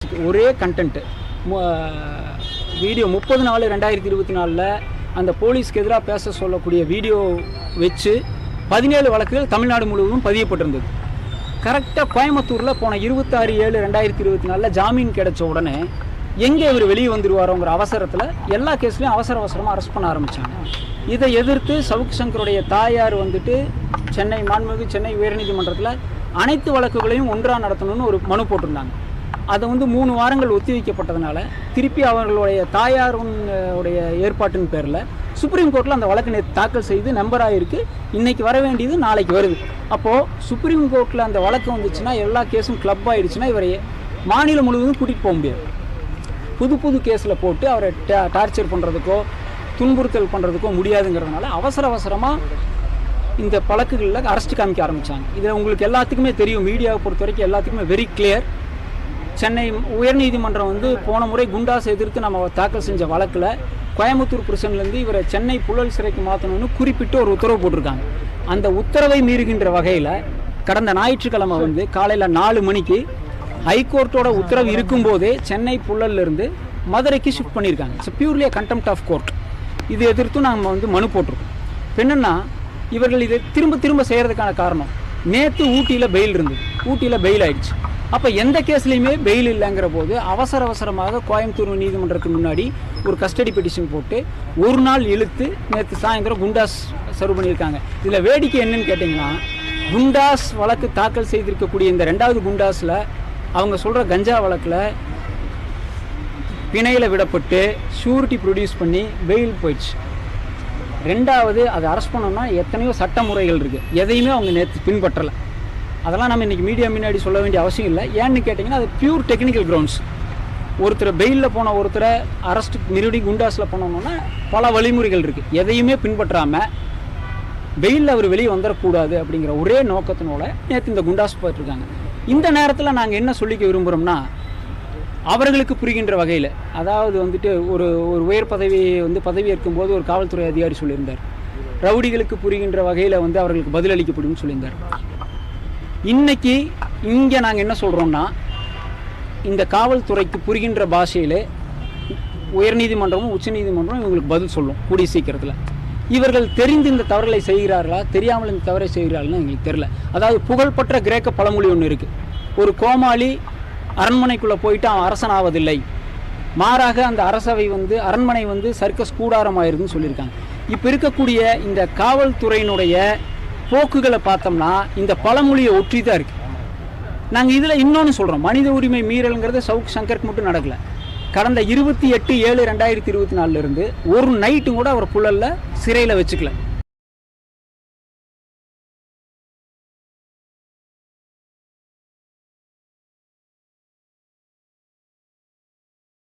ஒரே content video 30/4/2024 அந்த போலீஸ்க்கு எதிராக பேச சொல்லக்கூடிய வீடியோ வச்சு 17 வழக்குகள் தமிழ்நாடு முழுவதும் பதியப்பட்டிருந்தது. கரெக்டாக கோயம்புத்தூரில் போன 26/7/2024 ஜாமீன் கிடைச்ச உடனே எங்கே இவர் வெளியே வந்துடுவாரோங்கிற அவசரத்தில் எல்லா கேஸ்லையும் அவசரமாக அரெஸ்ட் பண்ண ஆரம்பித்தாங்க. இதை எதிர்த்து சவுக் சங்கருடைய தாயார் வந்துட்டு மாண்புமிகு சென்னை உயர்நீதிமன்றத்தில் அனைத்து வழக்குகளையும் ஒன்றாக நடத்தணும்னு ஒரு மனு போட்டிருந்தாங்க. அதை 3 வாரங்கள் ஒத்தி வைக்கப்பட்டதுனால திருப்பி அவர்களுடைய தாயாருடைய ஏற்பாட்டின் பேரில் சுப்ரீம் கோர்ட்டில் அந்த வழக்கு நேற்று தாக்கல் செய்து நம்பராக இருக்குது. இன்றைக்கி வர வேண்டியது நாளைக்கு வருது. அப்போது சுப்ரீம் கோர்ட்டில் அந்த வழக்கு வந்துச்சுன்னா எல்லா கேஸும் கிளப் ஆகிடுச்சுன்னா இவரை மாநிலம் முழுவதும் கூட்டிகிட்டு போக முடியாது. புது கேஸில் போட்டு அவரை டார்ச்சர் பண்ணுறதுக்கோ துன்புறுத்தல் பண்ணுறதுக்கோ முடியாதுங்கிறதுனால அவசரமாக இந்த வழக்குகளில் அரெஸ்ட் காமிக்க ஆரம்பித்தாங்க. இதில் உங்களுக்கு எல்லாத்துக்குமே தெரியும், மீடியாவை பொறுத்த வரைக்கும் எல்லாத்துக்குமே வெரி கிளியர். சென்னை உயர்நீதிமன்றம் போன முறை குண்டாஸ் எதிர்த்து நம்ம தாக்கல் செஞ்ச வழக்கில் கோயம்புத்தூர் பிரிசன்லேருந்து இவரை சென்னை புழல் சிறைக்கு மாற்றணும்னு குறிப்பிட்டு ஒரு உத்தரவு போட்டிருக்காங்க. அந்த உத்தரவை மீறுகின்ற வகையில் கடந்த ஞாயிற்றுக்கிழமை காலையில் 4 மணிக்கு ஹைகோர்ட்டோட உத்தரவு இருக்கும்போதே சென்னை புழல்லிருந்து மதுரைக்கு ஷிஃப்ட் பண்ணியிருக்காங்க. It's purely a contempt of court. இது எதிர்த்து நம்ம மனு போட்டிருக்கோம். என்னன்னா இவர்கள் இதை திரும்ப செய்கிறதுக்கான காரணம், நேற்று ஊட்டியில் பெயில் இருந்தது, ஊட்டியில் பெயில் ஆயிடுச்சு. அப்போ எந்த கேஸ்லையுமே பெயில் இல்லைங்கிற போது அவசரமாக கோயம்புத்தூர் நீதிமன்றத்துக்கு முன்னாடி ஒரு கஸ்டடி பெட்டிஷன் போட்டு ஒரு நாள் இழுத்து நேற்று சாயந்தரம் குண்டாஸ் சர்வ் பண்ணியிருக்காங்க. இதில் வேடிக்கை என்னன்னு கேட்டிங்கன்னா, குண்டாஸ் வழக்கு தாக்கல் செய்திருக்கக்கூடிய இந்த 2வது குண்டாஸில் அவங்க சொல்கிற கஞ்சா வழக்கில் பிணையில் விடப்பட்டு ஷூரிட்டி ப்ரொடியூஸ் பண்ணி பெயில் போயிடுச்சு. 2வது அதை அரெஸ்ட் பண்ணோம்னா எத்தனையோ சட்ட முறைகள் இருக்குது, எதையுமே அவங்க நேற்று பின்பற்றலை. அதெல்லாம் நம்ம இன்றைக்கி மீடியா முன்னாடி சொல்ல வேண்டிய அவசியம் இல்லை. ஏன்னு கேட்டிங்கன்னா அது பியூர் டெக்னிக்கல் கிரவுண்ட்ஸ். ஒருத்தர் பெயிலில் போன ஒருத்தரை அரெஸ்ட் மறுபடியும் குண்டாஸில் போனோம்னா பல வழிமுறைகள் இருக்குது, எதையுமே பின்பற்றாமல் பெயிலில் அவர் வெளியே வந்துடக்கூடாது அப்படிங்கிற ஒரே நோக்கத்தினோட நேற்று இந்த குண்டாஸ் போயிட்டுருக்காங்க. இந்த நேரத்தில் நாங்கள் என்ன சொல்லிக்க விரும்புகிறோம்னா, அவர்களுக்கு புரிகின்ற வகையில், அதாவது ஒரு உயர் பதவி ஏற்கும்போது ஒரு காவல்துறை அதிகாரி சொல்லியிருந்தார், ரவுடிகளுக்கு புரிகின்ற வகையில் அவர்களுக்கு பதிலளிக்கப்படும் சொல்லியிருந்தார். இன்றைக்கி இங்கே நாங்கள் என்ன சொல்கிறோம்னா, இந்த காவல்துறைக்கு புரிகின்ற பாஷையில் உயர்நீதிமன்றமும் உச்சநீதிமன்றமும் இவங்களுக்கு பதில் சொல்லும் கூடிய சீக்கிரத்தில். இவர்கள் தெரிந்து இந்த தவறுகளை செய்கிறார்களா, தெரியாமல் இந்த தவறை செய்கிறார்கள்னு எங்களுக்கு தெரில. அதாவது புகழ்பெற்ற கிரேக்க பழமொழி ஒன்று இருக்குது, ஒரு கோமாளி அரண்மனைக்குள்ளே போயிட்டு அவன் அரசன் ஆவதில்லை, மாறாக அந்த அரசவை அரண்மனை சர்க்கஸ் கூடாரமாயிருதுன்னு சொல்லியிருக்காங்க. இப்போ இருக்கக்கூடிய இந்த காவல்துறையினுடைய போக்குகளை பார்த்தோம்னா இந்த பழமொழியை ஒற்றி தான் இருக்குது. நாங்கள் இதில் இன்னொன்று சொல்கிறோம், மனித உரிமை மீறல்ங்கிறது சவுக் சங்கருக்கு மட்டும் நடக்கலை. கடந்த 28/7/2024 ஒரு நைட்டு கூட அவர் புழலில் சிறையில் வச்சுக்கல.